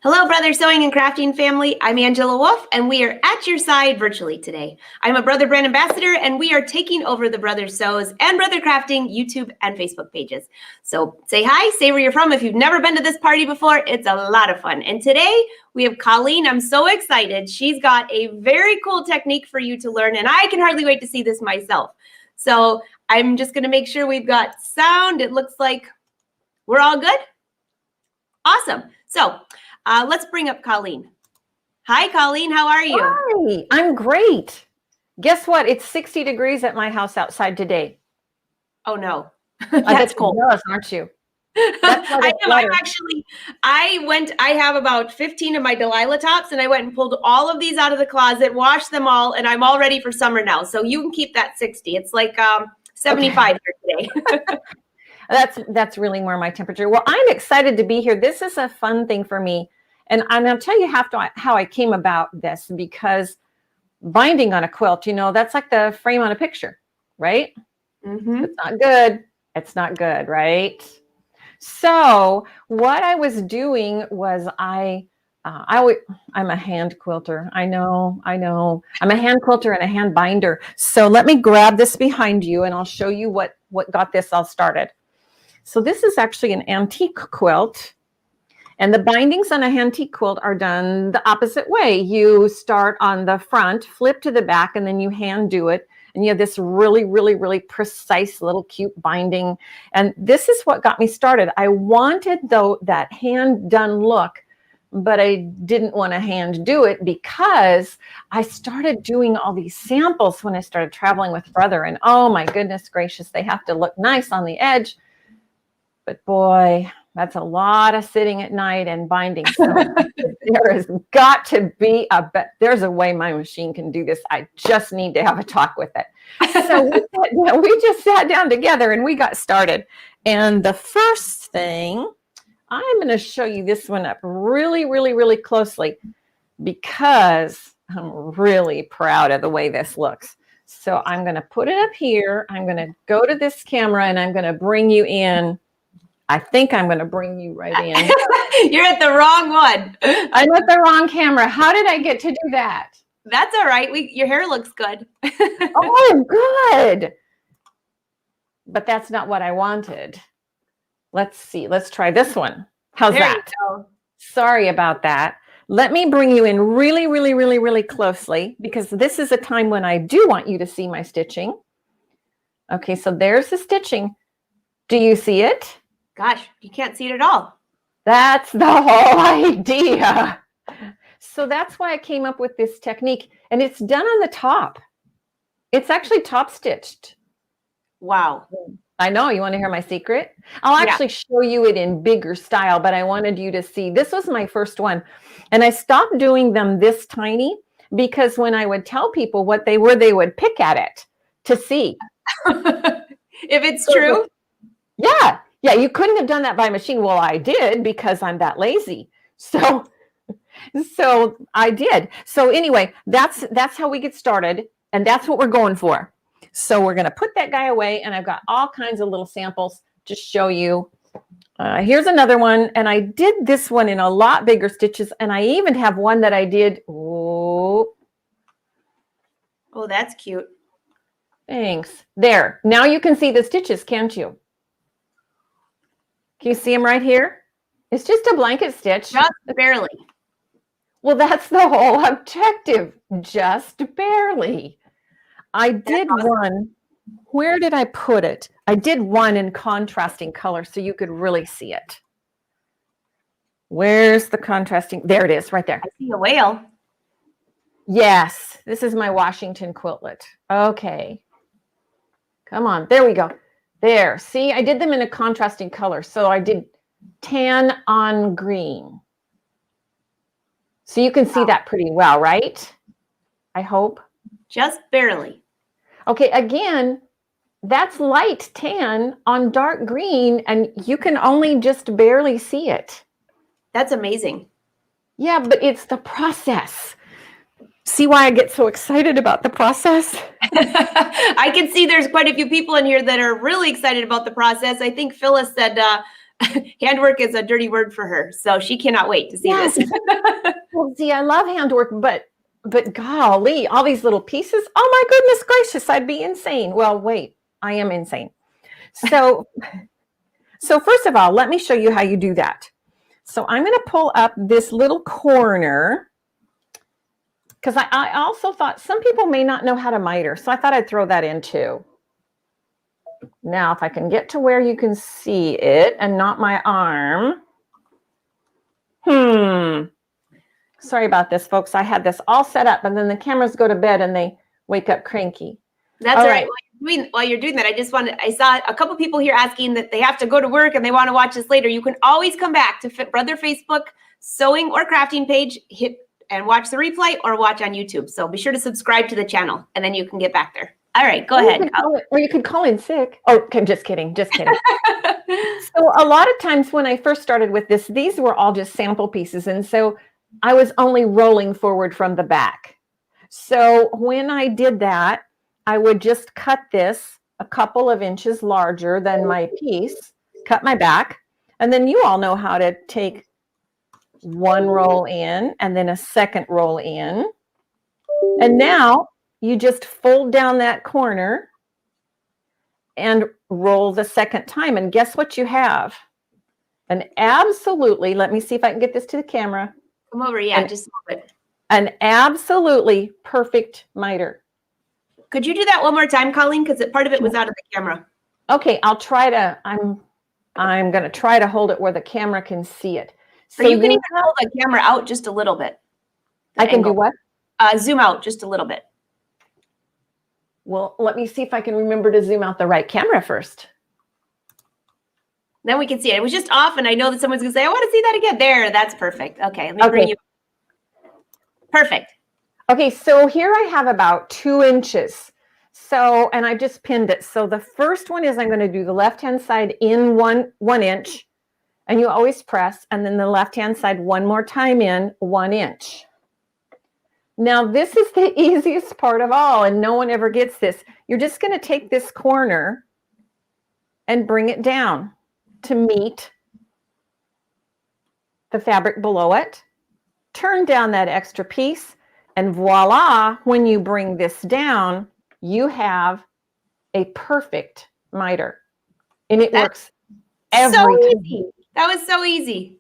Hello, Brother Sewing and Crafting family. I'm Angela Wolf, and we are at your side virtually today. I'm a Brother Brand ambassador, and we are taking over the Brother Sews and Brother Crafting YouTube and Facebook pages. So say hi, say where you're from. If you've never been to this party before, it's a lot of fun. And today we have Coleen. I'm so excited. She's got a very cool technique for you to learn, and I can hardly wait to see this myself. So I'm just going to make sure we've got sound. It looks like we're all good. Awesome. So let's bring up Coleen. Hi, Coleen. How are you? Hi, I'm great. Guess what? It's 60 degrees at my house outside today. Oh, no. That's cold. Jealous, aren't you? I have about 15 of my Delilah tops, and I went and pulled all of these out of the closet, washed them all, and I'm all ready for summer now. So you can keep that 60. It's like 75 here today. That's really more my temperature. Well, I'm excited to be here. This is a fun thing for me. And I'll tell you how I came about this, because binding on a quilt, that's like the frame on a picture, right? Mm-hmm. It's not good. It's not good, right? So what I was doing was I'm a hand quilter. I know. I'm a hand quilter and a hand binder. So let me grab this behind you and I'll show you what got this all started. So this is actually an antique quilt. And the bindings on a antique quilt are done the opposite way. You start on the front, flip to the back, and then you hand do it. And you have this really, really, really precise little cute binding. And this is what got me started. I wanted, though, that hand done look, but I didn't want to hand do it because I started doing all these samples when I started traveling with Brother. And oh my goodness gracious, they have to look nice on the edge. But boy, that's a lot of sitting at night and binding. So there has got to be there's a way my machine can do this. I just need to have a talk with it. So we just sat down together and we got started. And the first thing, I'm going to show you this one up really, really, really closely because I'm really proud of the way this looks. So I'm going to put it up here. I'm going to go to this camera and I'm going to bring you in. I think I'm going to bring you right in. You're at the wrong one. I'm at the wrong camera. How did I get to do that? That's all right. Your hair looks good. Oh, good. But that's not what I wanted. Let's see. Let's try this one. How's that? Sorry about that. Let me bring you in really, really, really, really closely because this is a time when I do want you to see my stitching. Okay, so there's the stitching. Do you see it? Gosh, you can't see it at all. That's the whole idea. So that's why I came up with this technique. And it's done on the top. It's actually top stitched. Wow. I know. You want to hear my secret? I'll actually show you it in bigger style, but I wanted you to see. This was my first one. And I stopped doing them this tiny because when I would tell people what they were, they would pick at it to see. If it's true? Yeah. Yeah, you couldn't have done that by machine. Well, I did because I'm that lazy. So I did. So anyway, that's how we get started. And that's what we're going for. So we're going to put that guy away. And I've got all kinds of little samples to show you. Here's another one. And I did this one in a lot bigger stitches. And I even have one that I did. Oh, that's cute. Thanks. There. Now you can see the stitches, can't you? Can you see them right here? It's just a blanket stitch. Just barely. Well, that's the whole objective. Just barely. I did one. Where did I put it? I did one in contrasting color so you could really see it. Where's the contrasting? There it is, right there. I see a whale. Yes, this is my Washington quiltlet. Okay. Come on. There we go. There, see, I did them in a contrasting color. So I did tan on green. So you can see that pretty well, right? I hope. Just barely. Okay, again, that's light tan on dark green, and you can only just barely see it. That's amazing. Yeah, but it's the process. See why I get so excited about the process? I can see there's quite a few people in here that are really excited about the process. I think Phyllis said Handwork is a dirty word for her, so she cannot wait to see this. Well, see, I love handwork, but golly, all these little pieces. Oh my goodness gracious, I'd be insane. Well, wait, I am insane. So first of all, let me show you how you do that. So I'm going to pull up this little corner because I also thought some people may not know how to miter. So I thought I'd throw that in too. Now, if I can get to where you can see it and not my arm. Sorry about this, folks. I had this all set up and then the cameras go to bed and they wake up cranky. That's all right. While you're doing that, I saw a couple people here asking that they have to go to work and they want to watch this later. You can always come back to Brother Facebook sewing or crafting page, hit and watch the replay or watch on YouTube. So be sure to subscribe to the channel and then you can get back there. All right, go ahead. Or you could call in sick. Oh, okay, just kidding. Just kidding. So a lot of times when I first started with this, these were all just sample pieces. And so I was only rolling forward from the back. So when I did that, I would just cut this a couple of inches larger than my piece, cut my back. And then you all know how to take one roll in and then a second roll in. And now you just fold down that corner and roll the second time. And guess what you have? An absolutely, let me see if I can get this to the camera. Come over, yeah, just a little bit. An absolutely perfect miter. Could you do that one more time, Coleen? Because part of it was out of the camera. Okay, I'll try to, I'm going to try to hold it where the camera can see it. So you can even hold the camera out just a little bit. I can do what? Zoom out just a little bit. Well, let me see if I can remember to zoom out the right camera first. Then we can see it. It was just off, and I know that someone's going to say, I want to see that again. There, that's perfect. Okay, let me bring you. Perfect. Okay, so here I have about 2 inches. So, and I just pinned it. So the first one is I'm going to do the left-hand side in one inch, and you always press, and then the left-hand side one more time in 1 inch. Now, this is the easiest part of all, and no one ever gets this. You're just going to take this corner and bring it down to meet the fabric below it. Turn down that extra piece, and voila, when you bring this down, you have a perfect miter. And it works every time. Easy. That was so easy.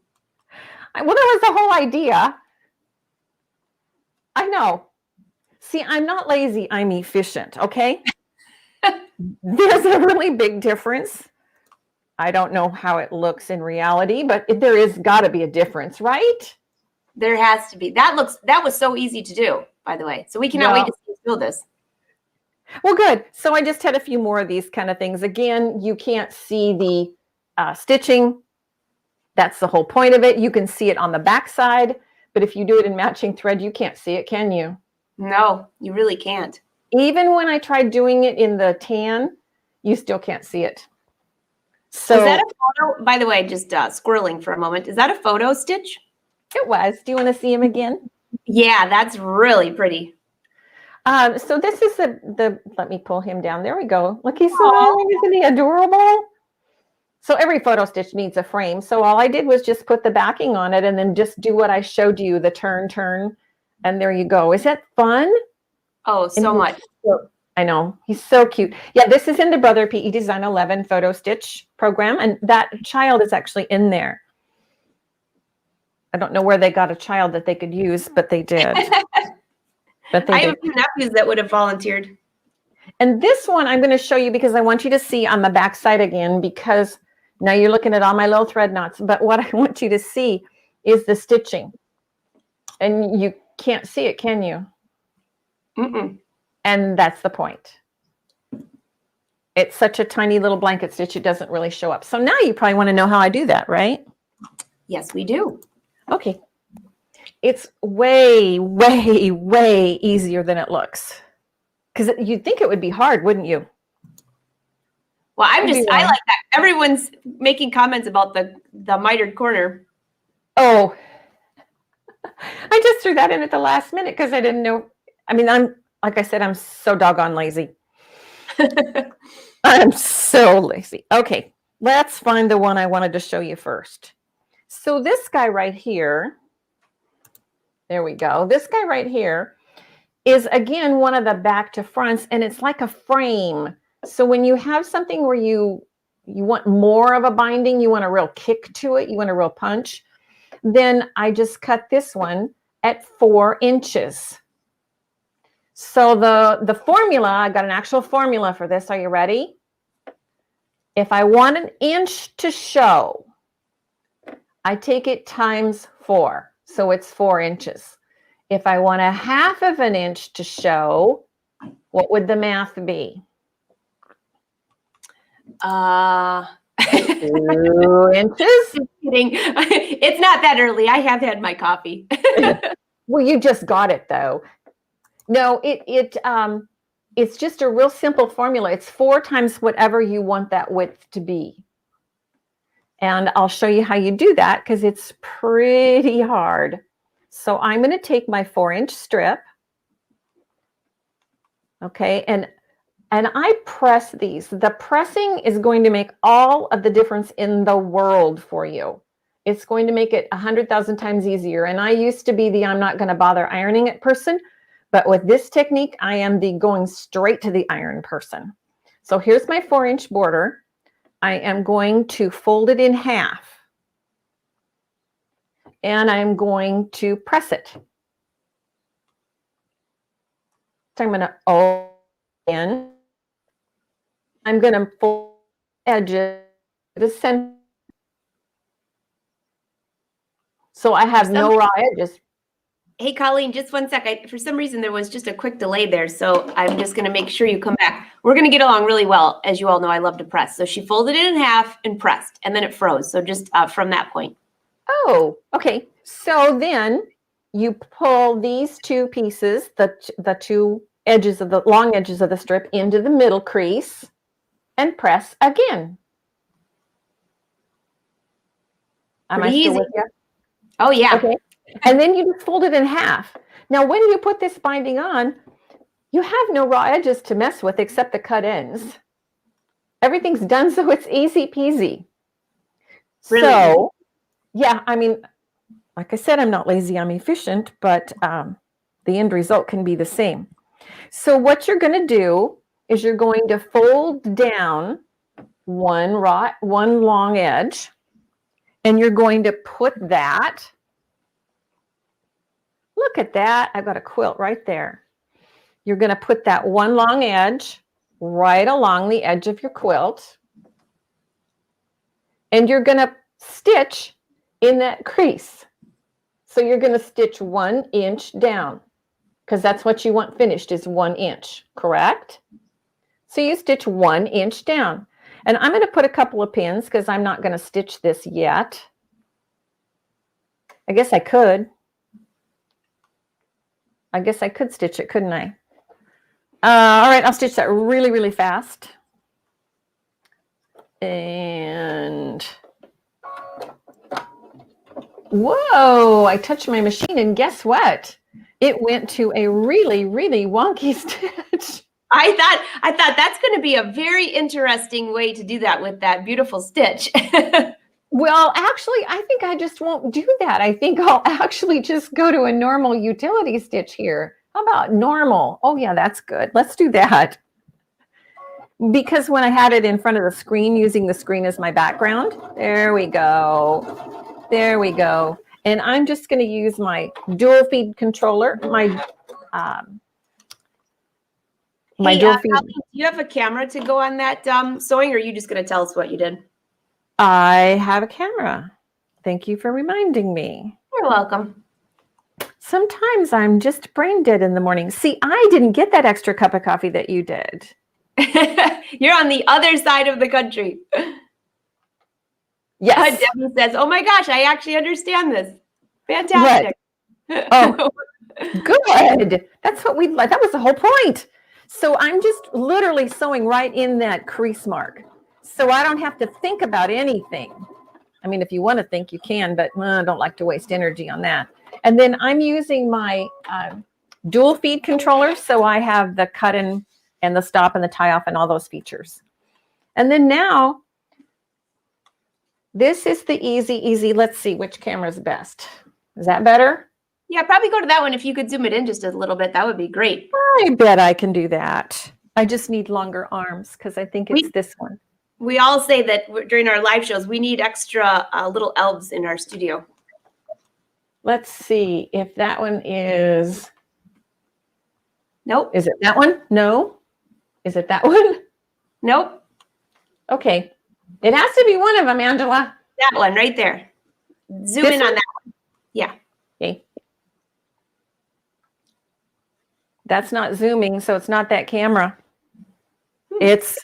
Well, that was the whole idea. I know. See, I'm not lazy. I'm efficient, okay? There's a really big difference. I don't know how it looks in reality, but there is got to be a difference, right? There has to be. That was so easy to do, by the way. So we cannot wait to see you build this. Well, good. So I just had a few more of these kind of things. Again, you can't see the stitching. That's the whole point of it. You can see it on the back side. But if you do it in matching thread, you can't see it, can you? No, you really can't. Even when I tried doing it in the tan, you still can't see it. So is that a photo? By the way, just squirreling for a moment. Is that a photo stitch? It was. Do you want to see him again? Yeah, that's really pretty. So this is the let me pull him down. There we go. Look, he's smiling. Isn't he adorable? So every photo stitch needs a frame. So all I did was just put the backing on it and then just do what I showed you, the turn, and there you go. Is that fun? Oh, so much. I know. He's so cute. Yeah, this is in the Brother PE Design 11 photo stitch program, and that child is actually in there. I don't know where they got a child that they could use, but they did. I have a few nephews that would have volunteered. And this one I'm going to show you because I want you to see on the back side again, because now you're looking at all my little thread knots, but what I want you to see is the stitching. And you can't see it, can you? Mm-mm. And that's the point. It's such a tiny little blanket stitch, it doesn't really show up. So now you probably want to know how I do that, right? Yes, we do. Okay. It's way, way, way easier than it looks. Because you'd think it would be hard, wouldn't you? Well, I like that. Everyone's making comments about the mitered corner. Oh, I just threw that in at the last minute because I didn't know. I mean, like I said, I'm so doggone lazy. I'm so lazy. Okay. let's find the one I wanted to show you first. So this guy right here, there we go. This guy right here is, again, one of the back to fronts, and it's like a frame. So when you have something where you want more of a binding, you want a real kick to it, you want a real punch, then I just cut this one at 4 inches. So the formula, I got an actual formula for this. Are you ready? If I want an inch to show, I take it times 4. So it's 4 inches. If I want a half of an inch to show, what would the math be? 2 inches? Just kidding. It's not that early. I have had my coffee. Well, you just got it though. No, it's just a real simple formula. It's 4 times whatever you want that width to be. And I'll show you how you do that because it's pretty hard. So I'm going to take my 4-inch strip. Okay, and I press these. The pressing is going to make all of the difference in the world for you. It's going to make it 100,000 times easier. And I used to be the I'm not going to bother ironing it person, but with this technique, I am the going straight to the iron person. So here's my 4-inch border. I am going to fold it in half. And I'm going to press it. So I'm going to open. I'm going to fold edges to the center. So I have no raw edges. Hey, Colleen, just one sec. For some reason, there was just a quick delay there. So I'm just going to make sure you come back. We're going to get along really well. As you all know, I love to press. So she folded it in half and pressed, and then it froze. So just from that point. Oh, okay. So then you pull these 2 pieces, the 2 edges of the long edges of the strip into the middle crease and press again. Am I still with you? Oh, yeah. Okay. And then you just fold it in half. Now, when you put this binding on, you have no raw edges to mess with except the cut ends. Everything's done, so it's easy peasy. Really? So, yeah, I mean, like I said, I'm not lazy, I'm efficient, but the end result can be the same. So what you're going to do is you're going to fold down one long edge, and you're going to put that, look at that, I've got a quilt right there. You're going to put that one long edge right along the edge of your quilt, and you're going to stitch in that crease. So you're going to stitch 1 inch down because that's what you want finished is 1 inch, correct? So you stitch 1 inch down. And I'm going to put a couple of pins because I'm not going to stitch this yet. I guess I could. I guess I could stitch it, couldn't I? All right, I'll stitch that really, really fast. And whoa, I touched my machine and guess what? It went to a really, really wonky stitch. I thought that's going to be a very interesting way to do that with that beautiful stitch. Well, actually, I think I just won't do that. I think I'll actually just go to a normal utility stitch here. How about normal? Oh, yeah, that's good. Let's do that. Because when I had it in front of the screen, using the screen as my background, there we go. There we go. And I'm just going to use my dual feed controller, my dual feed. Do you have a camera to go on that sewing, or are you just going to tell us what you did? I have a camera. Thank you for reminding me. You're welcome. Sometimes I'm just brain dead in the morning. See, I didn't get that extra cup of coffee that you did. You're on the other side of the country. Yes. Debbie says, oh my gosh, I actually understand this. Fantastic. What? Oh, good. That's what we like. That was the whole point. So I'm just literally sewing right in that crease mark. So I don't have to think about anything. I mean, if you want to think, you can, but I don't like to waste energy on that. And then I'm using my dual feed controller. So I have the cut in and the stop and the tie off and all those features. And then now This is the easy. Let's see which camera is best. Is that better? Yeah, probably go to that one. If you could zoom it in just a little bit, that would be great. I bet I can do that. I just need longer arms because I think it's this one. We all say that during our live shows, we need extra little elves in our studio. Let's see if that one is. Nope. Is it that one? No. Is it that one? Nope. Okay. It has to be one of them, Angela. That one right there. Zoom in on that one. Yeah. Okay. That's not zooming, so it's not that camera. It's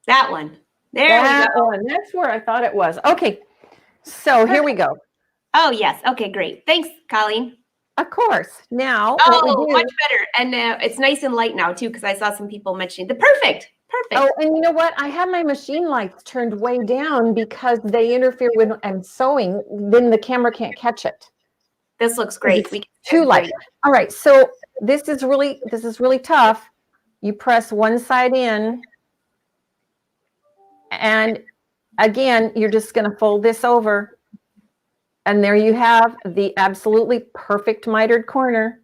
that one. There that we go. one. That's where I thought it was. Okay. So here we go. Oh, yes. Okay, great. Thanks, Colleen. Of course. Now, much better. And it's nice and light now, too, because I saw some people mentioning the perfect. Oh, and you know what? I have my machine lights turned way down because they interfere when I'm sewing. Then the camera can't catch it. This looks great. It's too light. All right. So this is really tough. You press one side in. And again, you're just going to fold this over. And there you have the absolutely perfect mitered corner.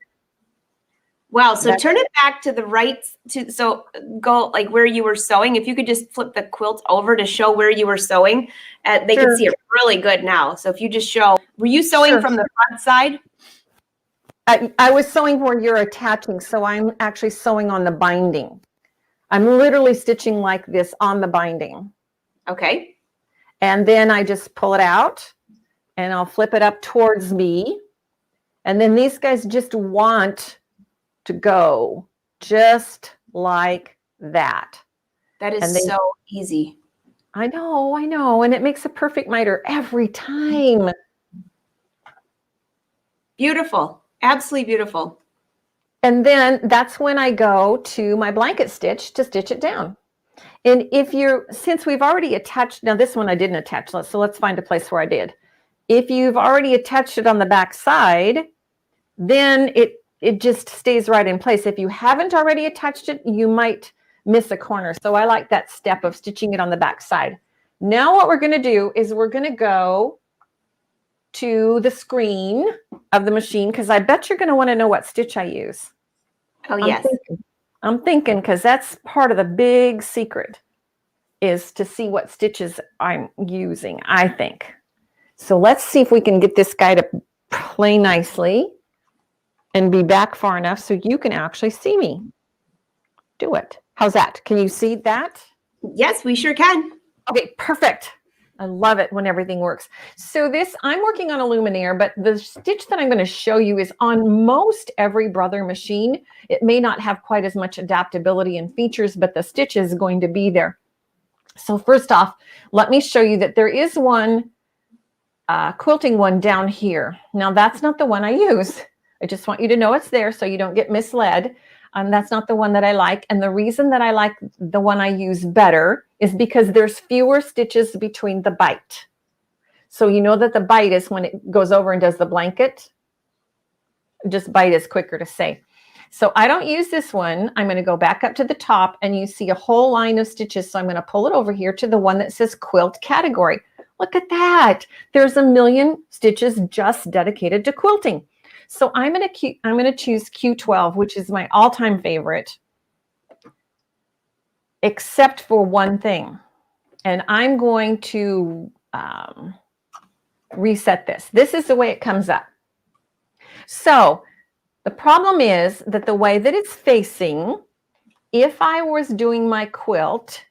Wow. So turn it back to the right. So go like where you were sewing. If you could just flip the quilt over to show where you were sewing, they can see it really good now. So if you just show, were you sewing from the front side? I was sewing where you're attaching. So I'm actually sewing on the binding. I'm literally stitching like this on the binding. Okay. And then I just pull it out and I'll flip it up towards me. And then these guys just want to go just like that. That is so easy. I know. And it makes a perfect miter every time. Beautiful. Absolutely beautiful. And then that's when I go to my blanket stitch to stitch it down. And since we've already attached, now this one I didn't attach, so let's find a place where I did. If you've already attached it on the back side, then it just stays right in place. If you haven't already attached it, you might miss a corner. So I like that step of stitching it on the back side. Now what we're going to do is we're going to go to the screen of the machine because I bet you're going to want to know what stitch I use. Oh, yes. I'm thinking because that's part of the big secret is to see what stitches I'm using, I think. So let's see if we can get this guy to play nicely and be back far enough so you can actually see me do it. How's that? Can you see that? Yes, we sure can. Okay, perfect. I love it when everything works. So I'm working on a luminaire, but the stitch that I'm going to show you is on most every Brother machine. It may not have quite as much adaptability and features, but the stitch is going to be there. So first off, let me show you that there is one quilting one down here. Now that's not the one I use. I just want you to know it's there so you don't get misled. That's not the one that I like. And the reason that I like the one I use better is because there's fewer stitches between the bite. So you know that the bite is when it goes over and does the blanket. Just bite is quicker to say. So I don't use this one. I'm going to go back up to the top and you see a whole line of stitches. So I'm going to pull it over here to the one that says quilt category. Look at that. There's a million stitches just dedicated to quilting. So I'm going to choose Q12, which is my all-time favorite, except for one thing. And I'm going to reset this. This is the way it comes up. So the problem is that the way that it's facing, if I was doing my quilt,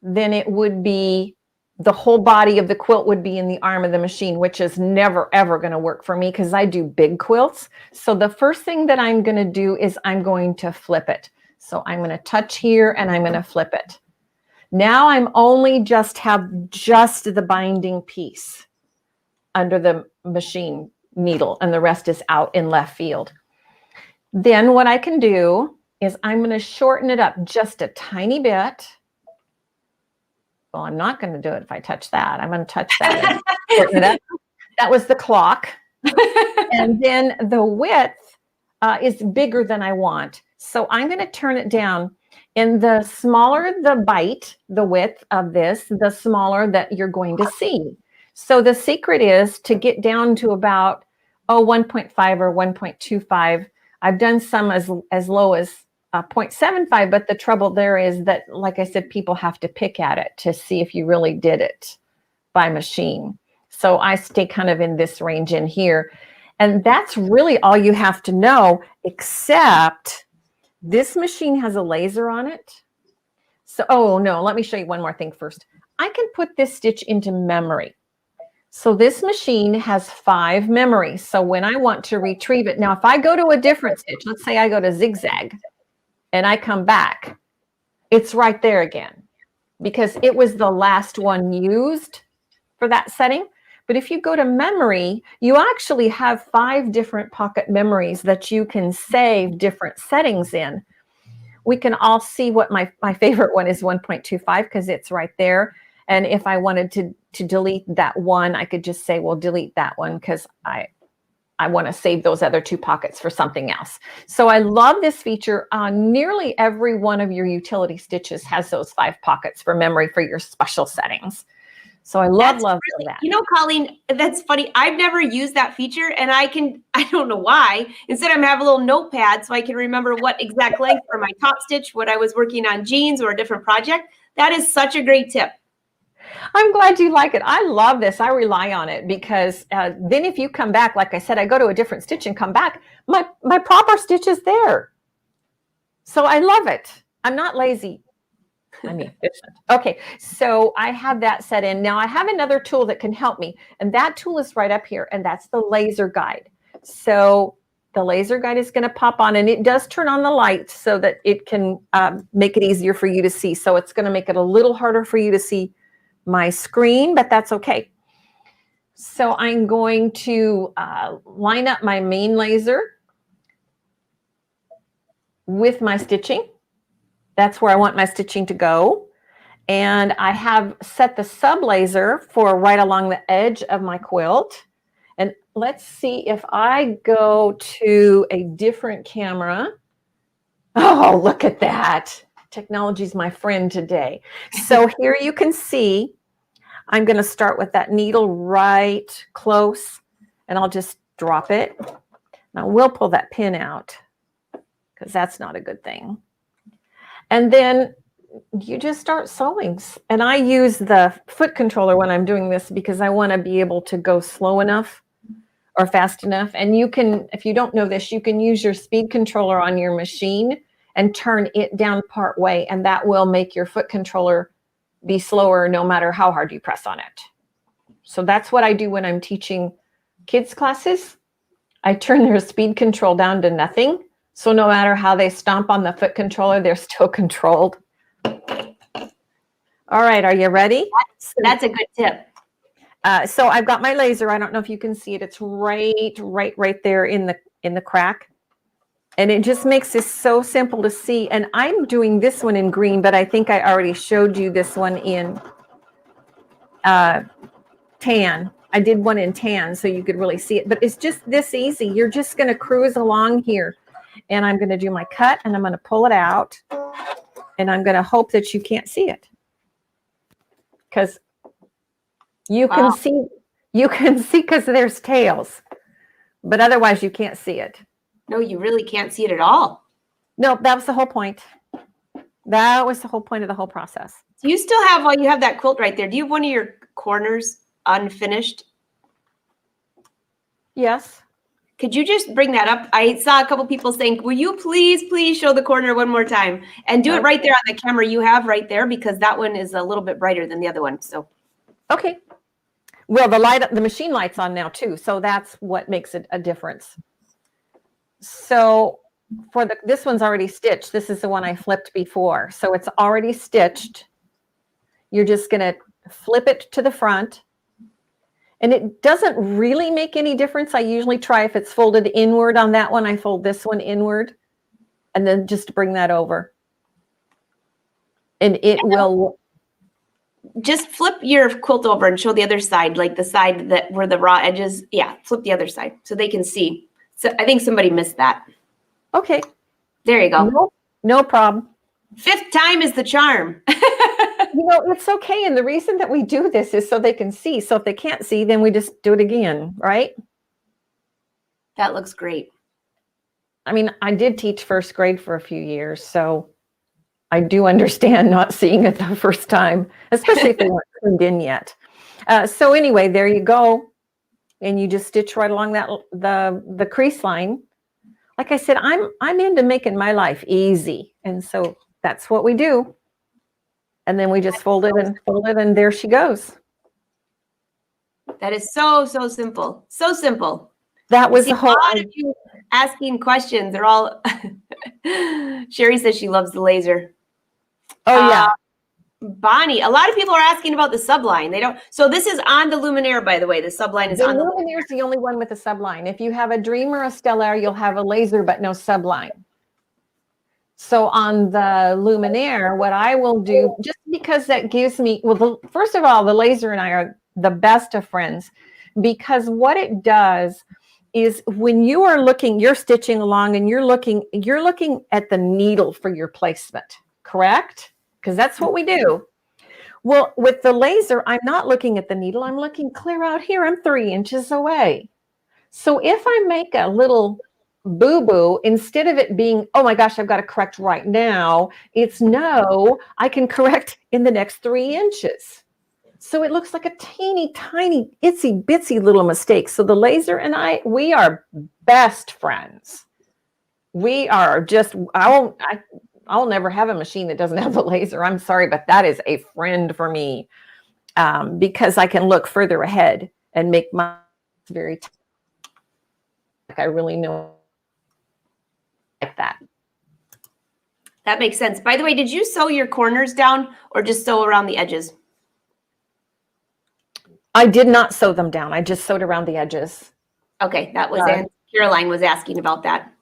then it would be the whole body of the quilt would be in the arm of the machine, which is never, ever going to work for me because I do big quilts. So the first thing that I'm going to do is I'm going to flip it. So I'm going to touch here and I'm going to flip it. Now I'm only have just the binding piece under the machine needle and the rest is out in left field. Then what I can do is I'm going to shorten it up just a tiny bit. Well, I'm not going to do it if I touch that. I'm going to touch that. Shorten it up. That was the clock. And then the width is bigger than I want. So I'm going to turn it down. And the smaller the bite, the width of this, the smaller that you're going to see. So the secret is to get down to about 1.5 or 1.25. I've done some as low as 0.75, but the trouble there is that, like I said, people have to pick at it to see if you really did it by machine. So I stay kind of in this range in here. And that's really all you have to know, except this machine has a laser on it. So, oh no, let me show you one more thing first. I can put this stitch into memory. So this machine has 5 memories. So when I want to retrieve it, now if I go to a different stitch, let's say I go to zigzag and I come back, it's right there again because it was the last one used for that setting. But if you go to memory, you actually have 5 different pocket memories that you can save different settings in. We can all see what my favorite one is 1.25 because it's right there. And if I wanted to delete that one, I could just say, well, delete that one because I want to save those other 2 pockets for something else. So I love this feature. Nearly every one of your utility stitches has those 5 pockets for memory for your special settings. So I love that. You know, Coleen, that's funny. I've never used that feature and I don't know why. Instead, I have a little notepad so I can remember what exact length for my top stitch, what I was working on jeans or a different project. That is such a great tip. I'm glad you like it. I love this. I rely on it because then if you come back, like I said, I go to a different stitch and come back, my proper stitch is there. So I love it. I'm not lazy. I'm efficient. Okay, so I have that set in. Now I have another tool that can help me, and that tool is right up here, and that's the laser guide. So the laser guide is going to pop on, and it does turn on the light so that it can make it easier for you to see. So it's going to make it a little harder for you to see my screen, but that's okay. So I'm going to line up my main laser with my stitching. That's where I want my stitching to go. And I have set the sub laser for right along the edge of my quilt. And let's see if I go to a different camera. Oh, look at that. Technology's my friend today. So here you can see, I'm going to start with that needle right close, and I'll just drop it. Now we'll pull that pin out because that's not a good thing. And then you just start sewing. And I use the foot controller when I'm doing this because I want to be able to go slow enough or fast enough. And you can, if you don't know this, you can use your speed controller on your machine and turn it down part way. And that will make your foot controller be slower no matter how hard you press on it. So that's what I do when I'm teaching kids classes. I turn their speed control down to nothing. So no matter how they stomp on the foot controller, they're still controlled. All right, are you ready? That's a good tip. So I've got my laser. I don't know if you can see it. It's right there in the crack. And it just makes this so simple to see. And I'm doing this one in green, but I think I already showed you this one in tan. I did one in tan so you could really see it. But it's just this easy. You're just going to cruise along here. And I'm going to do my cut, and I'm going to pull it out. And I'm going to hope that you can't see it. Because you can see because there's tails. But otherwise, you can't see it. No, you really can't see it at all. No, that was the whole point. That was the whole point of the whole process. Do you still have, while you have that quilt right there, do you have one of your corners unfinished? Yes. Could you just bring that up? I saw a couple people saying, will you please show the corner one more time and do it right there on the camera you have right there, because that one is a little bit brighter than the other one. So, okay. Well, the machine light's on now too. So that's what makes it a difference. So for this one's already stitched. This is the one I flipped before. So it's already stitched. You're just going to flip it to the front. And it doesn't really make any difference. I usually try, if it's folded inward on that one, I fold this one inward and then just bring that over. And it will. Just flip your quilt over and show the other side, like the side that where the raw edges. Yeah, flip the other side so they can see. So I think somebody missed that. Okay. There you go. No problem. Fifth time is the charm. It's okay. And the reason that we do this is so they can see. So if they can't see, then we just do it again, right? That looks great. I mean, I did teach first grade for a few years, so I do understand not seeing it the first time, especially if they weren't tuned in yet. So anyway, there you go. And you just stitch right along that the crease line. Like I said, I'm into making my life easy. And so that's what we do. And then we just fold it, and there she goes. That is so simple. So simple. That was the whole. A lot of you asking questions. They're all. Sherry says she loves the laser. Oh yeah. Bonnie, a lot of people are asking about the subline. They don't. So this is on the Luminaire, by the way. The subline is on the Luminaire. The Luminaire is the only one with a subline. If you have a Dream or a Stellar, you'll have a laser but no subline. So on the Luminaire, what I will do, just because that gives me, first of all, the laser and I are the best of friends, because what it does is when you are looking, you're stitching along and you're looking at the needle for your placement, correct? Because that's what we do. Well, with the laser, I'm not looking at the needle. I'm looking clear out here. I'm 3 inches away. So if I make a little boo-boo, instead of it being, oh my gosh, I've got to correct right now, it's no, I can correct in the next 3 inches. So it looks like a teeny tiny itsy bitsy little mistake. So the laser and I, we are best friends. We are just, I'll never have a machine that doesn't have the laser. I'm sorry, but that is a friend for me, because I can look further ahead and make my very like I really know like that. That makes sense. By the way, did you sew your corners down or just sew around the edges? I did not sew them down. I just sewed around the edges. Okay, that was it. Caroline was asking about that.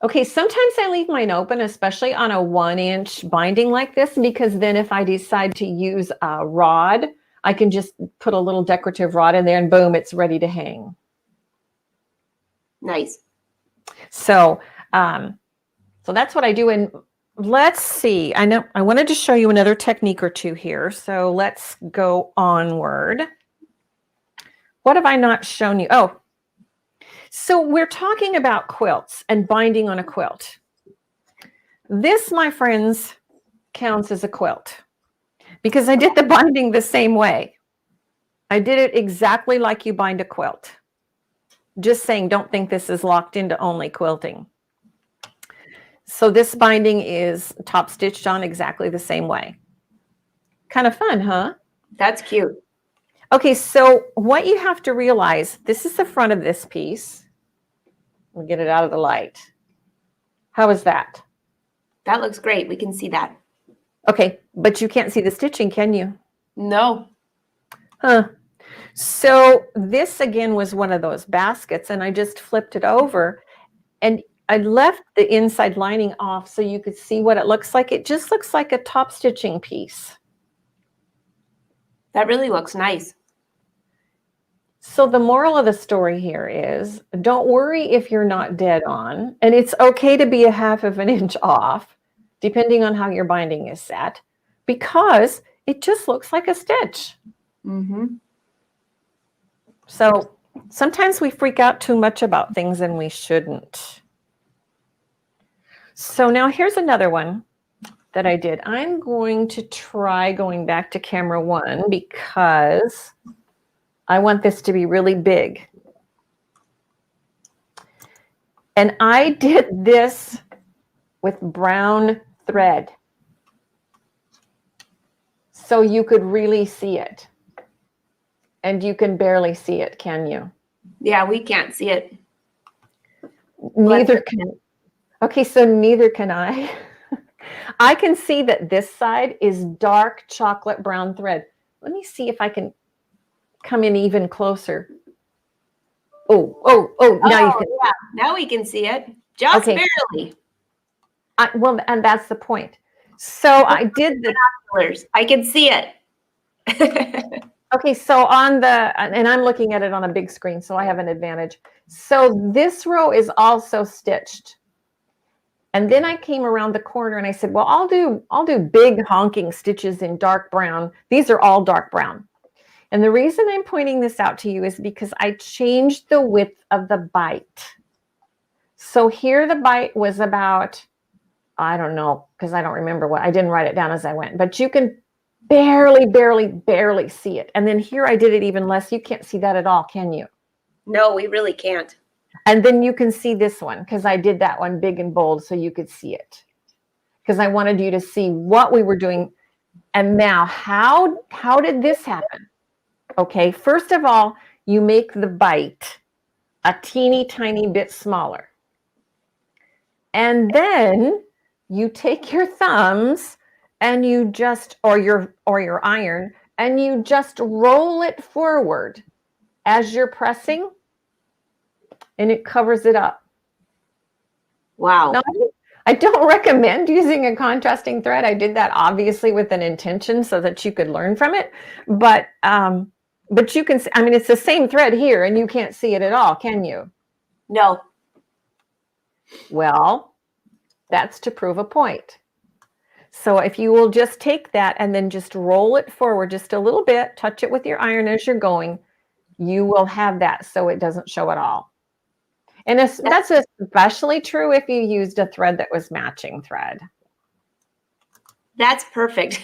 Okay, sometimes I leave mine open, especially on a 1-inch binding like this, because then if I decide to use a rod, I can just put a little decorative rod in there and boom, it's ready to hang. Nice. So, so that's what I do. And let's see, I wanted to show you another technique or two here. So let's go onward. What have I not shown you? Oh, so we're talking about quilts and binding on a quilt. This, my friends, counts as a quilt because I did the binding the same way. I did it exactly like you bind a quilt. Just saying, don't think this is locked into only quilting. So this binding is top stitched on exactly the same way. Kind of fun, huh? That's cute. Okay, so what you have to realize, this is the front of this piece. We'll get it out of the light. How is that? That looks great. We can see that. Okay, but you can't see the stitching, can you? No. Huh. So this again was one of those baskets, and I just flipped it over and I left the inside lining off so you could see what it looks like. It just looks like a top stitching piece. That really looks nice. So the moral of the story here is, don't worry if you're not dead on, and it's okay to be a 1/2 inch off, depending on how your binding is set, because it just looks like a stitch. Mm-hmm. So sometimes we freak out too much about things and we shouldn't. So now here's another one that I did. I'm going to try going back to camera 1 because I want this to be really big. And I did this with brown thread, so you could really see it. And you can barely see it, can you? Yeah, we can't see it. Neither can. Okay, so neither can I. I can see that this side is dark chocolate brown thread. Let me see if I can come in even closer. Oh, now you can. Yeah, now we can see it. Just barely. Well, and that's the point. So I did the binoculars. I can see it. Okay, so on the, and I'm looking at it on a big screen, so I have an advantage. So this row is also stitched. And then I came around the corner and I said, well, I'll do big honking stitches in dark brown. These are all dark brown. And the reason I'm pointing this out to you is because I changed the width of the bite. So here the bite was about, I don't know, because I don't remember I didn't write it down as I went, but you can barely see it. And then here I did it even less. You can't see that at all, can you? No, we really can't. And then you can see this one because I did that one big and bold so you could see it. Because I wanted you to see what we were doing. And now, how did this happen? Okay, first of all, you make the bite a teeny tiny bit smaller. And then you take your thumbs and you just, or your iron, and you just roll it forward as you're pressing, and it covers it up. Wow. Now, I don't recommend using a contrasting thread. I did that obviously with an intention so that you could learn from it. But you can see, I mean, it's the same thread here and you can't see it at all, can you? No. Well, that's to prove a point. So if you will just take that and then just roll it forward just a little bit, touch it with your iron as you're going, you will have that so it doesn't show at all. And that's especially true if you used a thread that was matching thread. That's perfect.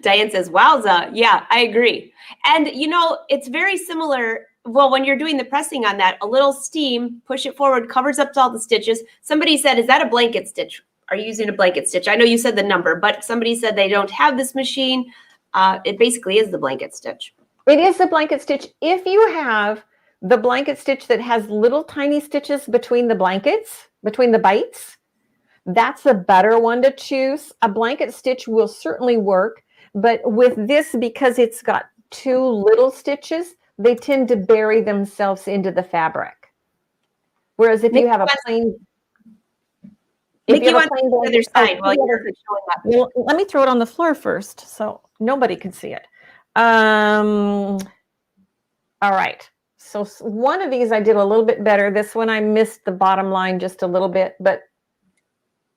Diane says, wowza. Yeah, I agree. And you know, it's very similar. Well, when you're doing the pressing on that, a little steam, push it forward, covers up all the stitches. Somebody said, is that a blanket stitch? Are you using a blanket stitch? I know you said the number, but somebody said they don't have this machine. It basically is the blanket stitch. It is the blanket stitch. If you have the blanket stitch that has little tiny stitches between the blankets, between the bites, that's a better one to choose. A blanket stitch will certainly work, but with this, because it's got two little stitches, they tend to bury themselves into the fabric. Whereas if you have a plain, on the other side while you're showing up. Well, let me throw it on the floor first so nobody can see it. All right. So one of these I did a little bit better. This one I missed the bottom line just a little bit, but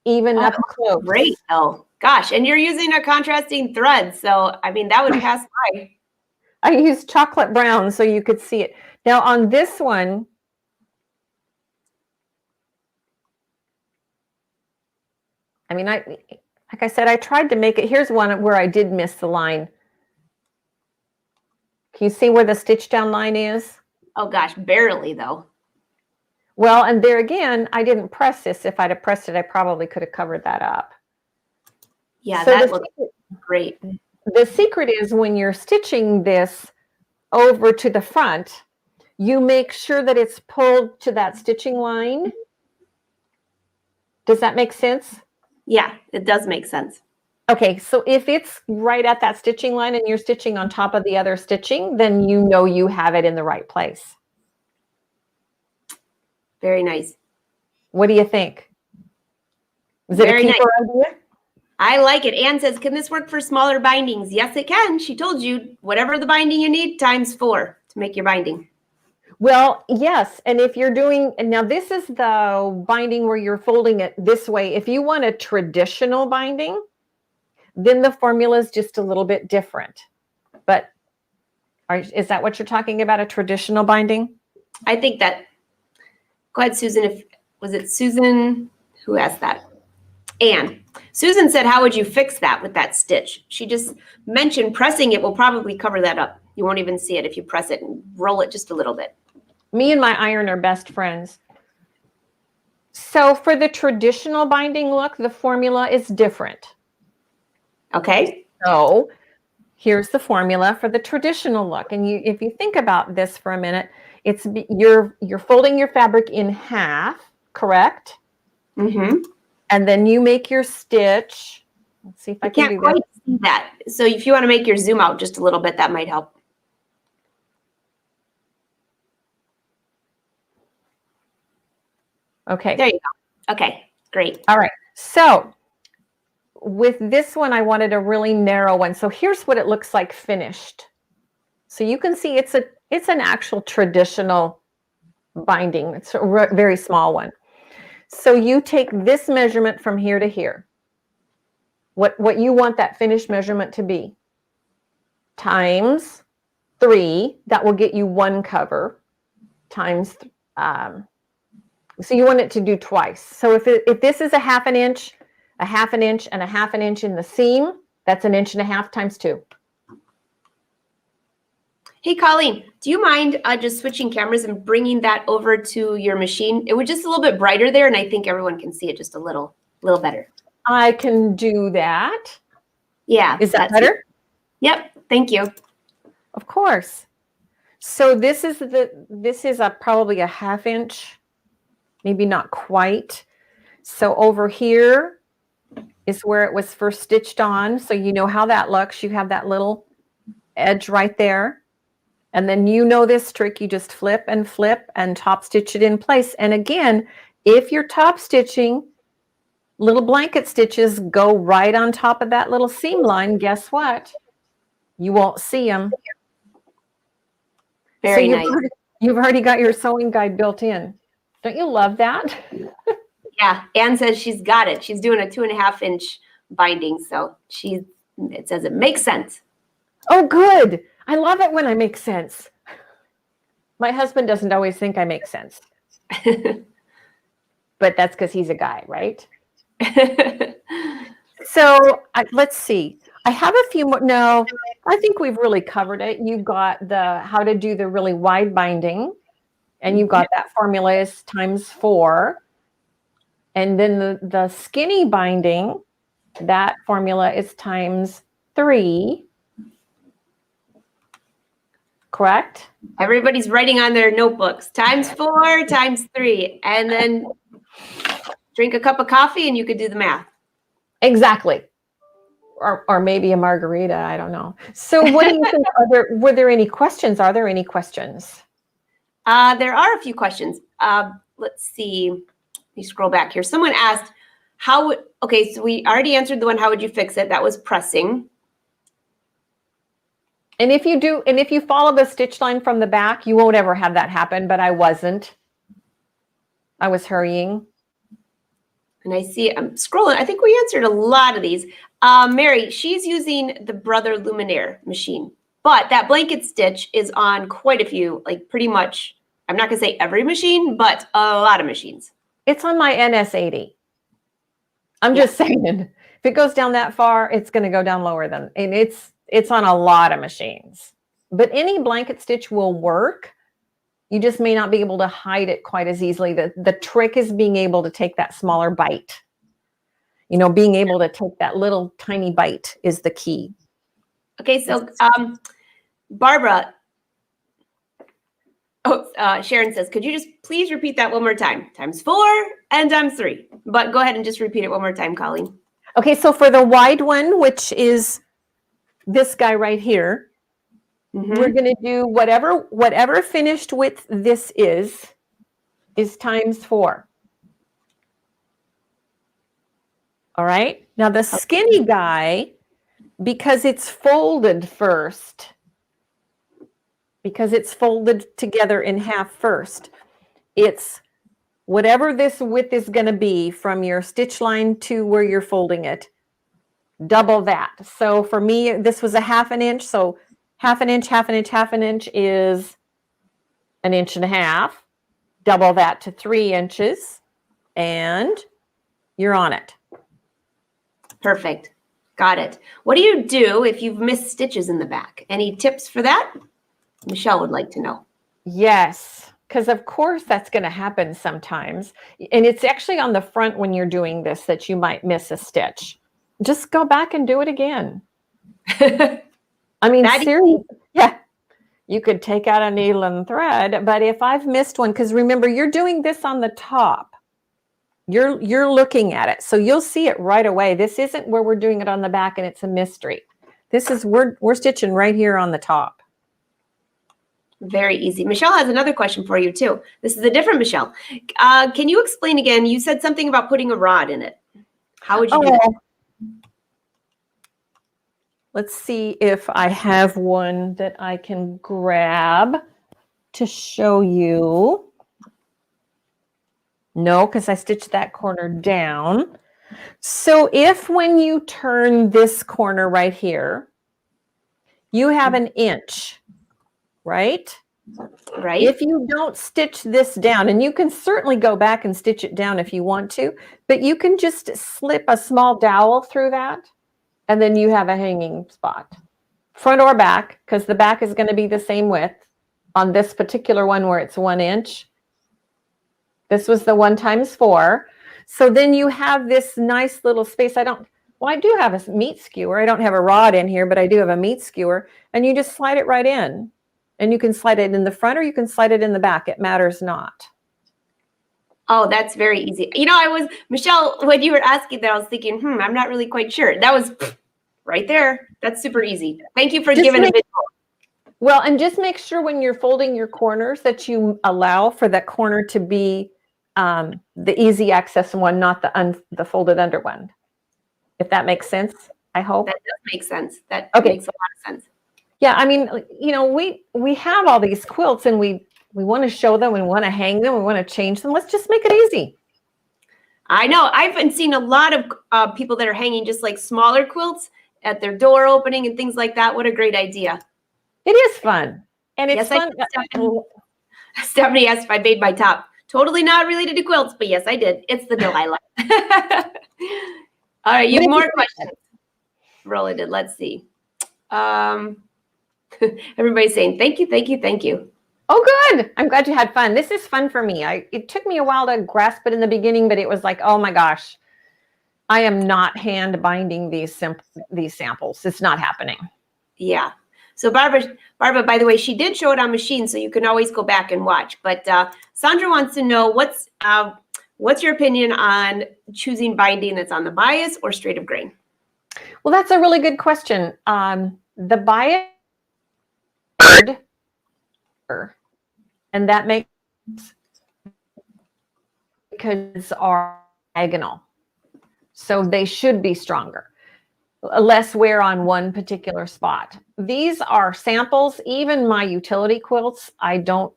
even up close. Great. Oh, gosh. And you're using a contrasting thread. So, I mean, that would pass by. I used chocolate brown so you could see it. Now on this one, I mean, like I said, I tried to make it. Here's one where I did miss the line. Can you see where the stitch down line is? Oh gosh, barely though. Well, and there again, I didn't press this. If I'd have pressed it, I probably could have covered that up. Yeah, so that looks great. The secret is when you're stitching this over to the front, you make sure that it's pulled to that stitching line. Does that make sense? Yeah, it does make sense. Okay, so if it's right at that stitching line and you're stitching on top of the other stitching, then you know you have it in the right place. Very nice. What do you think? Is it a keeper idea? I like it. Anne says, can this work for smaller bindings? Yes, it can. She told you whatever the binding you need times 4 to make your binding. Well, yes. And if you're doing, and now this is the binding where you're folding it this way. If you want a traditional binding, then the formula is just a little bit different. But is that what you're talking about, a traditional binding? I think that, go ahead, Susan. Was it Susan who asked that? Anne. Susan said, how would you fix that with that stitch? She just mentioned pressing it will probably cover that up. You won't even see it if you press it and roll it just a little bit. Me and my iron are best friends. So for the traditional binding look, the formula is different. Okay. So here's the formula for the traditional look. And if you think about this for a minute, it's you're folding your fabric in half, correct? Mm-hmm. And then you make your stitch. Let's see if I can do quite see that. So if you want to make your zoom out just a little bit, that might help. Okay. There you go. Okay, great. All right. So with this one, I wanted a really narrow one. So here's what it looks like finished. So you can see it's an actual traditional binding. It's a very small one. So you take this measurement from here to here. What you want that finished measurement to be. Times 3, that will get you 1 cover. Times, so you want it to do twice. So if this is a half an inch, a half an inch, and a half an inch in the seam, that's 1.5 inches times 2. Hey, Colleen, do you mind just switching cameras and bringing that over to your machine? It was just a little bit brighter there, and I think everyone can see it just a little better. I can do that. Yeah. Is that better? Yep. Thank you. Of course. So this is probably a half inch, maybe not quite. So over here is where it was first stitched on. So you know how that looks. You have that little edge right there. And then you know this trick, you just flip and top stitch it in place. And again, if you're top stitching, little blanket stitches go right on top of that little seam line. Guess what? You won't see them. Very nice. You've already got your sewing guide built in. Don't you love that? Yeah, Anne says she's got it. She's doing a 2.5 inch binding, so it says it makes sense. Oh, good. I love it when I make sense. My husband doesn't always think I make sense. But that's because he's a guy, right? So let's see. I have a few more. No, I think we've really covered it. You've got how to do the really wide binding. And you've got that formula is times 4. And then the skinny binding, that formula is times 3. Correct? Everybody's writing on their notebooks. Times 4, times 3. And then drink a cup of coffee and you could do the math. Exactly. Or maybe a margarita. I don't know. So what do you think? Were there any questions? Are there any questions? There are a few questions. Let's see. Let me scroll back here. Someone asked, okay, so we already answered the one, how would you fix it? That was pressing. And if you follow the stitch line from the back, you won't ever have that happen, but I wasn't. I was hurrying. And I see, I'm scrolling. I think we answered a lot of these. Mary, she's using the Brother Luminaire machine, but that blanket stitch is on quite a few, like pretty much, I'm not gonna say every machine, but a lot of machines. It's on my NS80. I'm just saying, if it goes down that far, it's gonna go down lower than, and it's on a lot of machines. But any blanket stitch will work. You just may not be able to hide it quite as easily. The trick is being able to take that smaller bite. You know, being able to take that little tiny bite is the key. Okay, so Barbara, Sharon says, could you just please repeat that one more time? Times 4 and times 3. But go ahead and just repeat it one more time, Colleen. Okay, so for the wide one, which is this guy right here, we're going to do whatever finished width this is times 4. All right. Now the skinny guy, because it's folded first, because it's folded together in half first, it's whatever this width is going to be from your stitch line to where you're folding it, double that. So for me, this was a 1/2 inch. So 1/2 inch, 1/2 inch, 1/2 inch is 1.5 inches. Double that to 3 inches and you're on it. Perfect. Got it. What do you do if you've missed stitches in the back? Any tips for that? Michelle would like to know. Yes, because of course that's going to happen sometimes. And it's actually on the front when you're doing this that you might miss a stitch. Just go back and do it again. I mean, seriously, yeah, you could take out a needle and thread, but if I've missed one, because remember, you're doing this on the top. You're looking at it, so you'll see it right away. This isn't where we're doing it on the back and it's a mystery. This is, we're stitching right here on the top. Very easy. Michelle has another question for you too. This is a different Michelle. Can you explain again? You said something about putting a rod in it. How would you do that? Let's see if I have one that I can grab to show you. No, because I stitched that corner down. So if when you turn this corner right here, you have an inch, right? Right. If you don't stitch this down, and you can certainly go back and stitch it down if you want to, but you can just slip a small dowel through that, and then you have a hanging spot, front or back, because the back is going to be the same width on this particular one where it's 1 inch. This was the 1 times 4. So then you have this nice little space. I do have a meat skewer. I don't have a rod in here, but I do have a meat skewer, and you just slide it right in. And you can slide it in the front or you can slide it in the back. It matters not. Oh, that's very easy. Michelle, when you were asking that, I was thinking, I'm not really quite sure. That was right there. That's super easy. Thank you for giving a visual. Well, and just make sure when you're folding your corners that you allow for that corner to be the easy access one, not the folded under one. If that makes sense, I hope. That does make sense. That Okay. makes a lot of sense. Yeah, I mean, we have all these quilts and we want to show them, we want to hang them, we want to change them. Let's just make it easy. I know. I've been seeing a lot of people that are hanging just like smaller quilts at their door opening and things like that. What a great idea. It is fun. And it's yes, fun. Stephanie asked if I made my top. Totally not related to quilts, but yes, I did. It's the Delilah. All right, you have more questions. Rolla did. Let's see. Everybody's saying thank you, thank you, thank you. Oh, good. I'm glad you had fun. This is fun for me. It took me a while to grasp it in the beginning, but it was like, oh my gosh, I am not hand binding these samples. It's not happening. Yeah. So Barbara, by the way, she did show it on machine, so you can always go back and watch. But Sandra wants to know what's your opinion on choosing binding that's on the bias or straight of grain? Well, that's a really good question. The bias, and that makes because are diagonal, so they should be stronger, less wear on one particular spot. These are samples. Even my utility quilts, I don't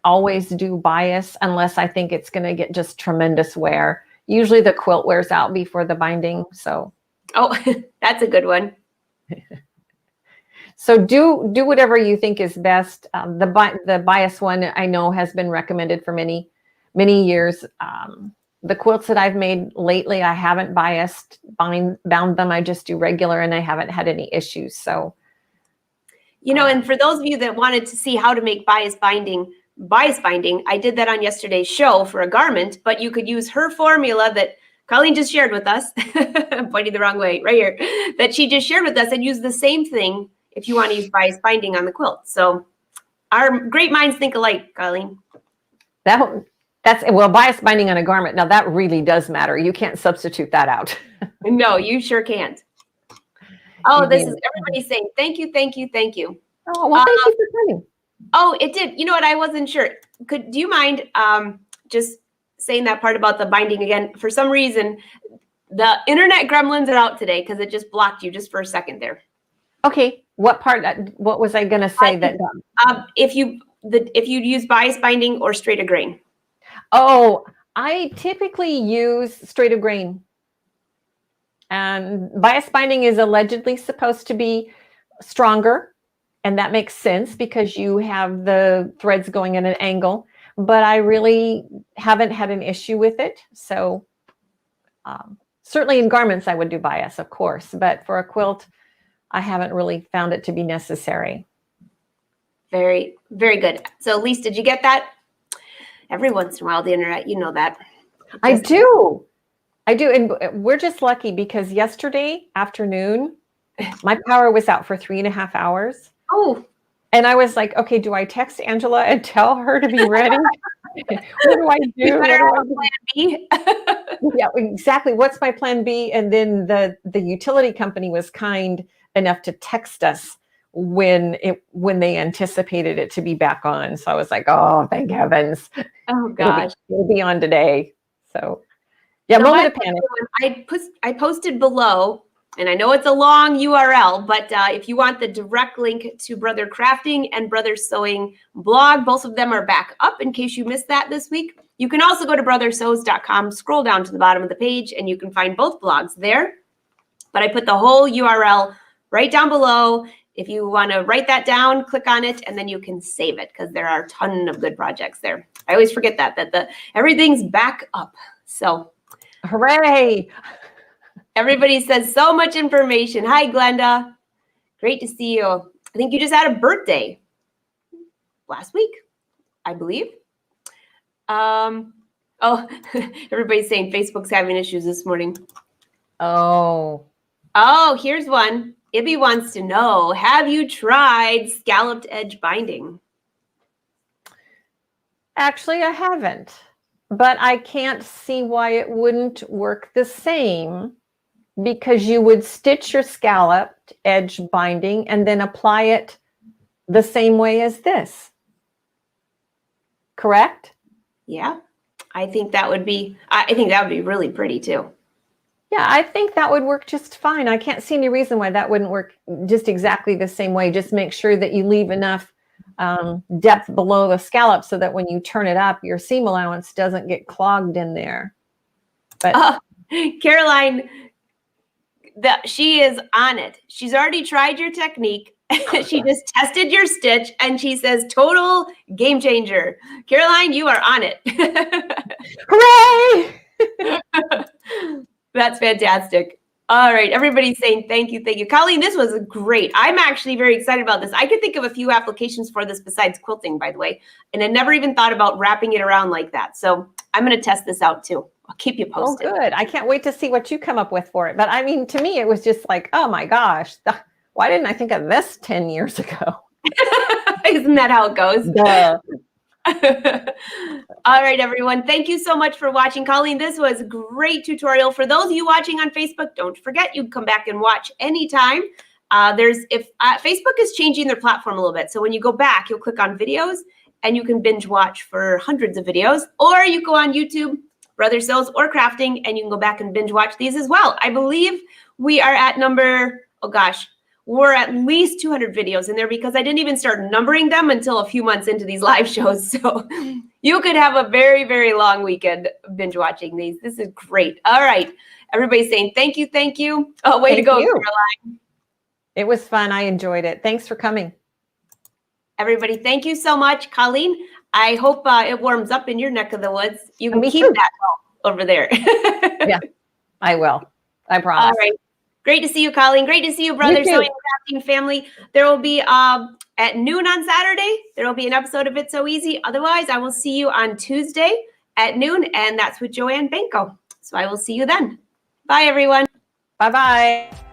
always do bias unless I think it's going to get just tremendous wear. Usually the quilt wears out before the binding. So, oh, that's a good one. So do whatever you think is best. The bias one I know has been recommended for many years. The quilts that I've made lately, I haven't bound them. I just do regular, and I haven't had any issues. So, and for those of you that wanted to see how to make bias binding, I did that on yesterday's show for a garment. But you could use her formula that Coleen just shared with us. I'm pointing the wrong way, right here. That she just shared with us, and use the same thing if you want to use bias binding on the quilt. So our great minds think alike, Coleen. Well, bias binding on a garment. Now that really does matter. You can't substitute that out. No, you sure can't. Oh, this is everybody saying thank you, thank you, thank you. Oh, well, thank you for coming. Oh, it did. You know what? I wasn't sure. Do you mind just saying that part about the binding again? For some reason, the internet gremlins are out today because it just blocked you just for a second there. Okay. What part? What was I going to say? If you use bias binding or straight of grain. Oh, I typically use straight of grain. And bias binding is allegedly supposed to be stronger, and that makes sense because you have the threads going at an angle. But I really haven't had an issue with it. So certainly in garments, I would do bias, of course. But for a quilt, I haven't really found it to be necessary. Very, very good. So, Lise, did you get that? Every once in a while, the internet, you know that. I do. And we're just lucky because yesterday afternoon, my power was out for 3.5 hours. Oh. And I was like, okay, do I text Angela and tell her to be ready? What do I do? You better have a plan B. Yeah, exactly. What's my plan B? And then the utility company was kind enough to text us when they anticipated it to be back on. So I was like, oh, thank heavens. Oh gosh. It'll be on today. So yeah, moment of panic. I posted below And I know it's a long URL, but if you want the direct link to Brother Crafting and Brother Sewing blog, both of them are back up in case you missed that this week. You can also go to brothersews.com, scroll down to the bottom of the page, and you can find both blogs there. But I put the whole URL right down below. If you want to write that down, click on it, and then you can save it because there are a ton of good projects there. I always forget that everything's back up. So hooray! Everybody says so much information. Hi, Glenda. Great to see you. I think you just had a birthday last week, I believe. Oh, everybody's saying Facebook's having issues this morning. Oh, here's one. Ibby wants to know, have you tried scalloped edge binding? Actually, I haven't, but I can't see why it wouldn't work the same, because you would stitch your scalloped edge binding and then apply it the same way as this. Correct? Yeah, I think that would be really pretty too. Yeah, I think that would work just fine. I can't see any reason why that wouldn't work just exactly the same way. Just make sure that you leave enough depth below the scallop so that when you turn it up, your seam allowance doesn't get clogged in there. But Caroline, she is on it. She's already tried your technique. She just tested your stitch and she says, total game changer. Caroline, you are on it. hooray! That's fantastic. All right. Everybody's saying thank you. Thank you. Coleen, this was great. I'm actually very excited about this. I could think of a few applications for this besides quilting, by the way. And I never even thought about wrapping it around like that. So I'm going to test this out too. I'll keep you posted. Oh, good. I can't wait to see what you come up with for it. But I mean, to me, it was just like, oh my gosh, why didn't I think of this 10 years ago? Isn't that how it goes? Duh. All right, everyone. Thank you so much for watching. Coleen, this was a great tutorial. For those of you watching on Facebook, don't forget you can come back and watch anytime. Facebook is changing their platform a little bit. So when you go back, you'll click on videos and you can binge watch for hundreds of videos, or you go on YouTube, Brother Sews or Crafting, and you can go back and binge watch these as well. I believe we are at we're at least 200 videos in there because I didn't even start numbering them until a few months into these live shows. So you could have a very, very long weekend binge watching these. This is great. All right. Everybody's saying thank you. Thank you. Oh, way to go, Caroline. It was fun. I enjoyed it. Thanks for coming. Everybody, thank you so much. Coleen, I hope it warms up in your neck of the woods. You can keep that over there. Yeah, I will. I promise. All right. Great to see you, Coleen. Great to see you, Brother Sewing and Crafting family. There will be at noon on Saturday, there will be an episode of It's So Easy. Otherwise, I will see you on Tuesday at noon, and that's with Joanne Banco. So I will see you then. Bye, everyone. Bye-bye.